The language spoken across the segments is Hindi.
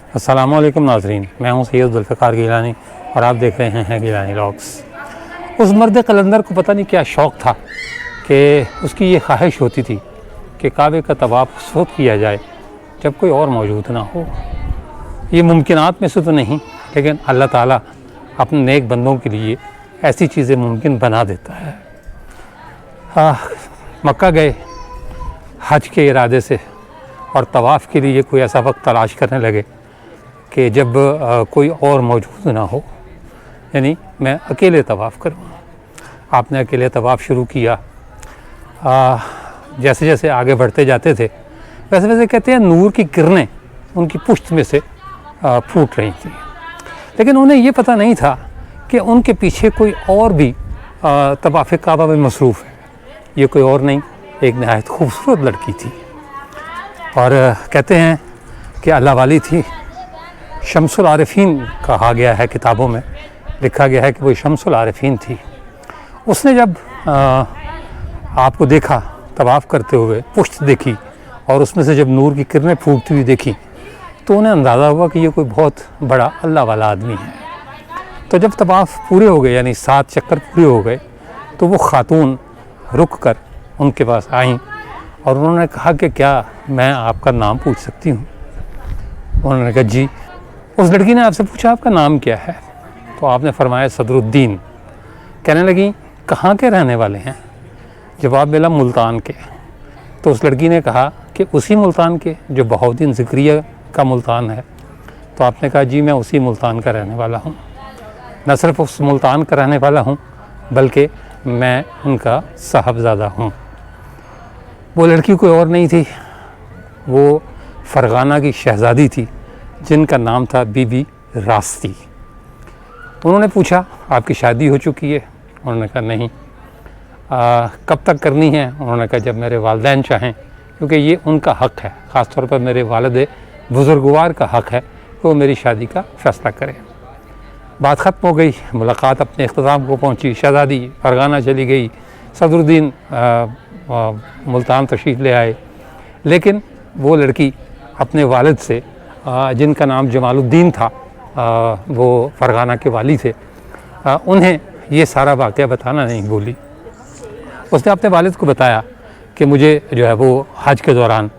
अस्सलामु अलैकुम नाज़रीन, मैं हूं सैयद ज़ुल्फ़िकार गिलानी और आप देख रहे हैं गिलानी व्लॉग्स। उस मर्द कलंदर को पता नहीं क्या शौक़ था कि उसकी ये ख्वाहिश होती थी कि काबे का तवाफ़ उस वक्त किया जाए जब कोई और मौजूद ना हो। ये मुमकिनात में से तो नहीं, लेकिन अल्लाह ताला अपने नेक बंदों के लिए ऐसी चीज़ें मुमकिन बना देता है। मक्का गए हज के इरादे से और तवाफ़ के लिए कोई ऐसा वक्त तलाश करने लगे कि जब कोई और मौजूद ना हो, यानी मैं अकेले तवाफ़ करूँ। आपने अकेले तवाफ़ शुरू किया। जैसे जैसे आगे बढ़ते जाते थे वैसे वैसे कहते हैं नूर की किरणें उनकी पुश्त में से फूट रही थी, लेकिन उन्हें ये पता नहीं था कि उनके पीछे कोई और भी तवाफ़ काबा में मसरूफ़ है। ये कोई और नहीं, एक नहायत खूबसूरत लड़की थी और कहते हैं कि अल्लाह वाली थी। शम्सुल आरिफीन कहा गया है, किताबों में लिखा गया है कि वो शम्सुल आरिफीन थी। उसने जब आपको देखा तवाफ़ करते हुए, पुश्त देखी और उसमें से जब नूर की किरणें फूटती हुई देखी तो उन्हें अंदाज़ा हुआ कि ये कोई बहुत बड़ा अल्लाह वाला आदमी है। तो जब तवाफ़ पूरे हो गए, यानी 7 चक्कर पूरे हो गए, तो वो ख़ातून रुक कर उनके पास आईं और उन्होंने कहा कि क्या मैं आपका नाम पूछ सकती हूँ? उन्होंने कहा जी। उस लड़की ने आपसे पूछा आपका नाम क्या है? तो आपने फरमाया सदरुद्दीन। कहने लगी कहाँ के रहने वाले हैं? जवाब मिला मुल्तान के। तो उस लड़की ने कहा कि उसी मुल्तान के जो बहाउद्दीन ज़िक्रिया का मुल्तान है। तो आपने कहा जी मैं उसी मुल्तान का रहने वाला हूँ। न सिर्फ उस मुल्तान का रहने वाला हूँ बल्कि मैं उनका साहबज़ादा हूँ। वो लड़की कोई और नहीं थी, वो फ़रगाना की शहज़ादी थी जिनका नाम था बीबी रास्ती। उन्होंने पूछा आपकी शादी हो चुकी है? उन्होंने कहा नहीं। कब तक करनी है? उन्होंने कहा जब मेरे वालिदैन चाहें, क्योंकि ये उनका हक़ है, ख़ास तौर पर मेरे वालिद बुज़ुर्गवार का हक़ है कि वो मेरी शादी का फ़ैसला करें। बात ख़त्म हो गई, मुलाकात अपने इख्तिताम को पहुंची। शहज़ादी फ़रगाना चली गई, सदरुद्दीन मुल्तान तशरीफ़ ले आए, लेकिन वो लड़की अपने वालिद से जिनका नाम जमालुद्दीन था, वो फ़रगाना के वाली थे, उन्हें ये सारा वाक़या बताना नहीं भूली। उसने अपने वालिद को बताया कि मुझे जो है वो हज के दौरान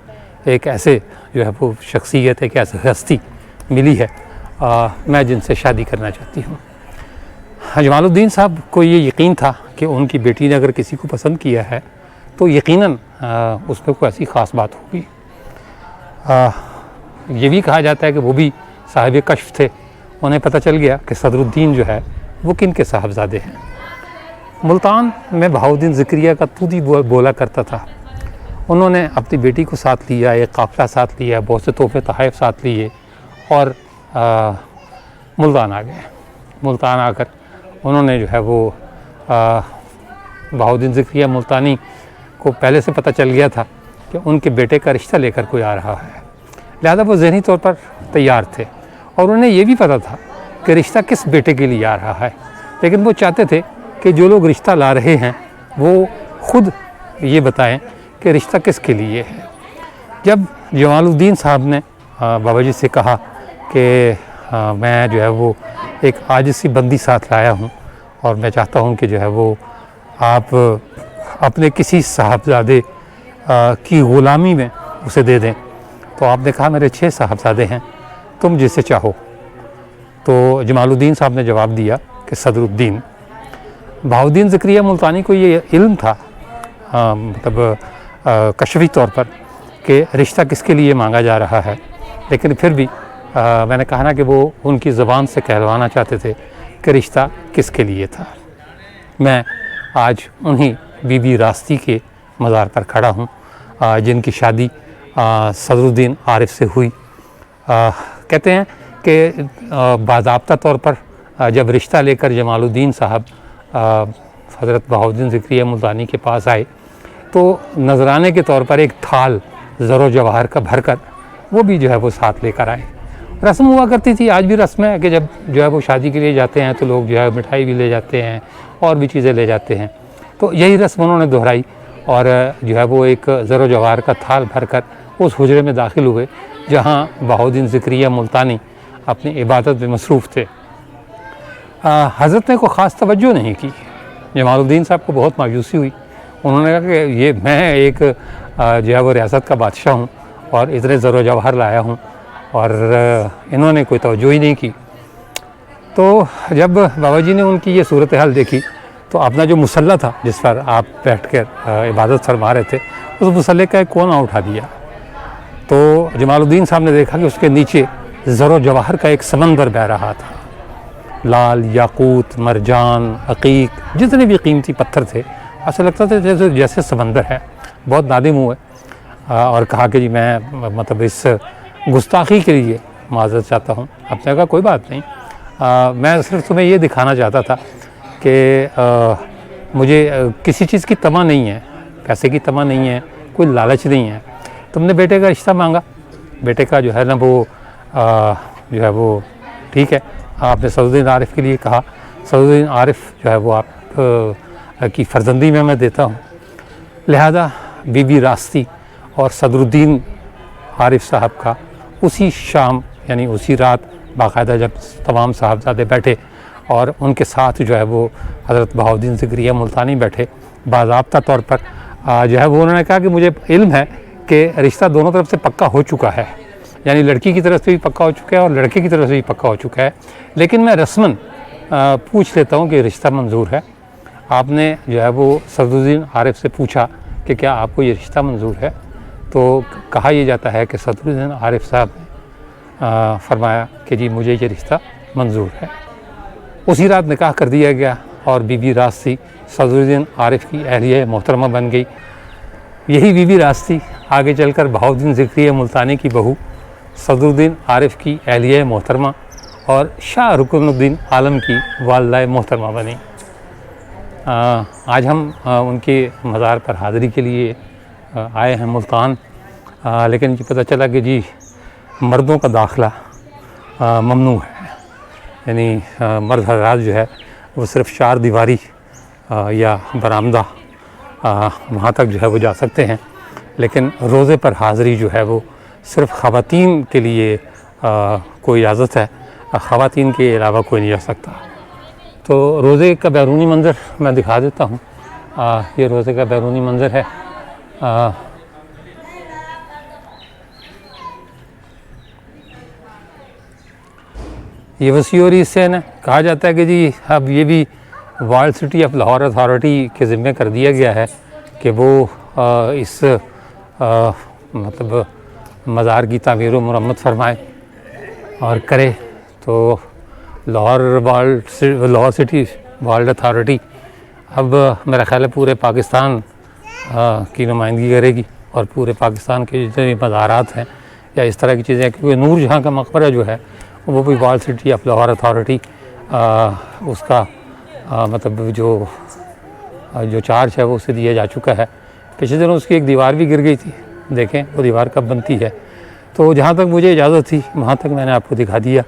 एक ऐसे जो है वो शख्सियत, एक ऐसी हस्ती मिली है, मैं जिनसे शादी करना चाहती हूँ। जमालुद्दीन साहब को ये यकीन था कि उनकी बेटी ने अगर किसी को पसंद किया है तो यकीनन उसमें कोई ऐसी ख़ास बात होगी। ये भी कहा जाता है कि वो भी साहिब कश्फ थे। उन्हें पता चल गया कि सदरुद्दीन जो है वो किन के साहबजादे हैं। मुल्तान में बहाउद्दीन ज़िक्रिया का तूदी बोला करता था। उन्होंने अपनी बेटी को साथ लिया, एक काफ़िला साथ लिया, बहुत से तोहफ़े तोहफ़े साथ लिए और मुल्तान आ गए। मुल्तान आकर उन्होंने जो है वो बहाउद्दीन ज़िक्रिया मुल्तानी को पहले से पता चल गया था कि उनके बेटे का रिश्ता लेकर कोई आ रहा है, लिहाजा वो ज़हनी तौर पर तैयार थे और उन्हें ये भी पता था कि रिश्ता किस बेटे के लिए आ रहा है, लेकिन वो चाहते थे कि जो लोग रिश्ता ला रहे हैं वो ख़ुद ये बताएं कि रिश्ता किसके लिए है। जब जमालुद्दीन साहब ने बाबा जी से कहा कि मैं जो है वो एक आजिज़ बंदी साथ लाया हूँ और मैं चाहता हूँ कि जो है वो आप अपने किसी साहबजादे की ग़ुलामी में उसे दे दें। तो आपने कहा मेरे 6 साहबजादे हैं, तुम जिसे चाहो। तो जमालुद्दीन साहब ने जवाब दिया कि सदरुद्दीन। बहाउद्दीन ज़िक्रिया मुल्तानी को ये इल्म था, मतलब कशफ़ी तौर पर, कि रिश्ता किसके लिए मांगा जा रहा है, लेकिन फिर भी मैंने कहा ना कि वो उनकी ज़बान से कहलवाना चाहते थे कि रिश्ता किसके लिए था। मैं आज उन्हीं बीबी रास्ती के मज़ार पर खड़ा हूँ जिनकी शादी सदरुद्दीन आरिफ से हुई। कहते हैं कि बाज़ाब्ता तौर पर जब रिश्ता लेकर जमालुद्दीन साहब हज़रत बहाउद्दीन ज़िक्रिया मुल्तानी के पास आए तो नजराने के तौर पर एक थाल ज़रो जवाहर का भरकर वो भी जो है वो साथ लेकर आए। रस्म हुआ करती थी, आज भी रस्म है कि जब जो है वो शादी के लिए जाते हैं तो लोग जो है मिठाई भी ले जाते हैं और भी चीज़ें ले जाते हैं। तो यही रस्म उन्होंने दोहराई और जो है वो एक ज़रो जवाहर का थाल भरकर उस हुजरे में दाखिल हुए जहाँ बहाउद्दीन ज़िक्रिया मुल्तानी अपनी इबादत में मसरूफ़ थे। हज़रत ने कोई ख़ास तवज्जो नहीं की। जमालुद्दीन साहब को बहुत मायूसी हुई। उन्होंने कहा कि ये मैं एक जो है वो रियासत का बादशाह हूँ और इतने ज़र जवाहर लाया हूँ और इन्होंने कोई तवज्जो ही नहीं की। तो जब बाबा जी ने उनकी ये सूरत हाल देखी तो अपना जो मुसल्ला था जिस पर आप बैठ कर इबादत फरमा रहे थे, उस मुसल्ले का एक कोना उठा दिया। तो जमालुद्दीन साहब ने देखा कि उसके नीचे ज़र जवाहर का एक समंदर बह रहा था। लाल, याकूत, मरजान, अकीक, जितने भी कीमती पत्थर थे, ऐसा लगता था जैसे समंदर है। बहुत नादिम हुए और कहा कि जी मैं मतलब इस गुस्ताखी के लिए माज़रत चाहता हूँ। आपने कहा कोई बात नहीं, मैं सिर्फ तुम्हें ये दिखाना चाहता था कि मुझे किसी चीज़ की तमा नहीं है, पैसे की तमा नहीं है, कोई लालच नहीं है। तुमने बेटे का रिश्ता मांगा, बेटे का जो है ना वो जो है वो ठीक है, आपने सदरुद्दीन आरिफ के लिए कहा। सदरुद्दीन आरिफ जो है वो आप की फ़र्जंदी में मैं देता हूँ। लिहाजा बीबी रास्ती और सदरुद्दीन आरिफ साहब का उसी शाम यानी उसी रात बाकायदा जब तमाम साहबजादे बैठे और उनके साथ जो है वो हज़रत बहाउद्दीन ज़िक्रिया मुल्तानी बैठे, बाज़ाब्ता तौर पर जो है वो उन्होंने कहा कि मुझे इल्म है कि रिश्ता दोनों तरफ से पक्का हो चुका है, यानी लड़की की तरफ से भी पक्का हो चुका है और लड़के की तरफ से भी पक्का हो चुका है, लेकिन मैं रस्मन पूछ लेता हूँ कि रिश्ता मंजूर है। आपने जो है वो सदरुद्दीन आरिफ से पूछा कि क्या आपको ये रिश्ता मंजूर है? तो कहा यह जाता है कि सदरुद्दीन आरिफ साहब ने फरमाया कि जी मुझे ये रिश्ता मंजूर है। उसी रात निकाह कर दिया गया और बीबी रास्ती सदरुद्दीन आरिफ की अहलिया मोहतरमा बन गई। यही बीबी रास्ती आगे चलकर बहाउद्दीन ज़िक्रिया मुल्तानी की बहू सदरुद्दीन आरिफ की अहलिया मोहतरमा और शाह रुकनुद्दीन आलम की वालिदा मोहतरमा बनी। आज हम उनके मज़ार पर हाज़िरी के लिए आए हैं मुल्तान, लेकिन ये पता चला कि जी मर्दों का दाखिला ममनू है, यानी मर्द हज़रात जो है वो सिर्फ़ चार दीवारी या बरामदा वहाँ तक जो है वो जा सकते हैं, लेकिन रोज़े पर हाज़िरी जो है वो सिर्फ़ ख़वातीन के लिए कोई इजाज़त है, ख़वातीन के अलावा कोई नहीं जा सकता। तो रोज़े का बैरूनी मंज़र मैं दिखा देता हूँ। ये रोज़े का बैरूनी मंज़र है। ये वसीउर हिस्सेन है। कहा जाता है कि जी अब ये भी world city of Lahore authority के ज़िम्मे कर दिया गया है कि वो इस मतलब मज़ार की तामीर व मरम्मत फरमाए और करे। तो लाहौर सिटी वर्ल्ड अथॉरिटी अब मेरा ख़्याल है पूरे पाकिस्तान की नुमाइंदगी करेगी और पूरे पाकिस्तान के जितने भी मज़ारात हैं या इस तरह की चीज़ें, क्योंकि नूर जहाँ का मकबरा जो है वो भी world city of Lahore authority उसका मतलब जो चार्ज है वो उसे दिया जा चुका है। पिछले दिनों उसकी एक दीवार भी गिर गई थी, देखें वो दीवार कब बनती है। तो जहाँ तक मुझे इजाज़त थी वहाँ तक मैंने आपको दिखा दिया,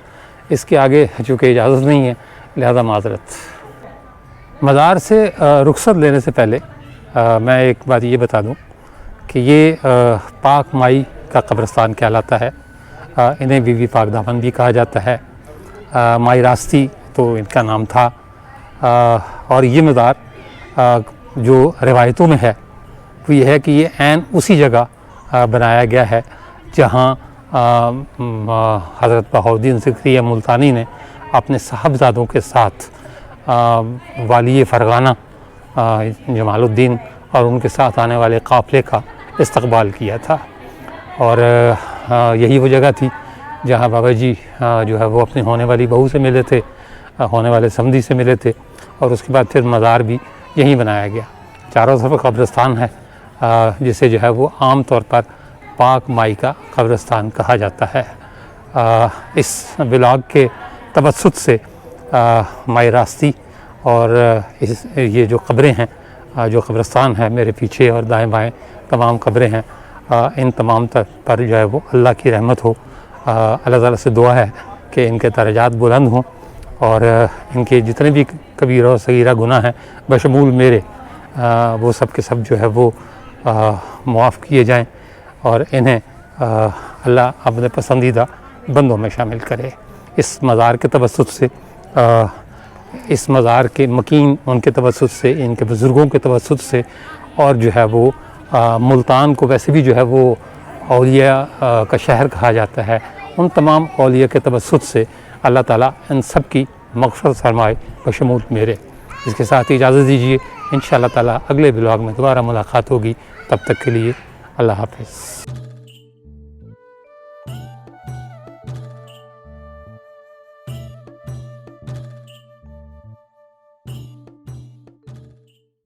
इसके आगे चूँकि इजाज़त नहीं है लिहाजा माज़रत। मज़ार से रुखसत लेने से पहले मैं एक बात ये बता दूँ कि ये पाक माई का कब्रिस्तान कहलाता है। इन्हें बीवी पाक दामन भी कहा जाता है। माई रास्ती तो इनका नाम था। और ये मज़ार जो रिवायतों में है वो ये है कि ये ऐन उसी जगह बनाया गया है जहाँ हज़रत बहाउद्दीन ज़िक्रिया मुल्तानी ने अपने साहबजादों के साथ वाली फ़रगाना जमालुद्दीन और उनके साथ आने वाले काफ़िले का इस्तक़बाल किया था। और यही वो जगह थी जहाँ बाबा जी जो है वो अपनी होने वाली बहू से मिले थे, होने वाले समधी से मिले थे, और उसके बाद फिर मज़ार भी यहीं बनाया गया। चारों तरफ कब्रिस्तान है जिसे जो है वो आम तौर पर पाक माई का कब्रिस्तान कहा जाता है। इस ब्लॉग के तवस्सुत से माई रास्ती और ये जो कब्रें हैं, जो कब्रिस्तान है मेरे पीछे और दाएं बाएं तमाम कब्रें हैं, इन तमाम पर जो है वो अल्लाह की रहमत हो। अल्लाह ताला से दुआ है कि इनके दर्जात बुलंद हों और इनके जितने भी कबीरा और सगीरा गुनाह हैं बशमूल मेरे, वो सब के सब जो है वो मुआफ़ किए जाएं और इन्हें अल्लाह अपने पसंदीदा बंदों में शामिल करे। इस मज़ार के तवस्सुत से, इस मज़ार के मकीन उनके तवस्सुत से, इनके बुज़ुर्गों के तवस्सुत से, और जो है वो मुल्तान को वैसे भी जो है वो औलिया का शहर कहा जाता है, उन तमाम औलिया के तवस्सुत से अल्लाह ताला इन सब की मग़फ़िरत फरमाए बशमूल मेरे। इसके साथ ही इजाज़त दीजिए, इंशाअल्लाह ताला अगले ब्लॉग में दोबारा मुलाकात होगी। तब तक के लिए अल्लाह हाफ़िज़।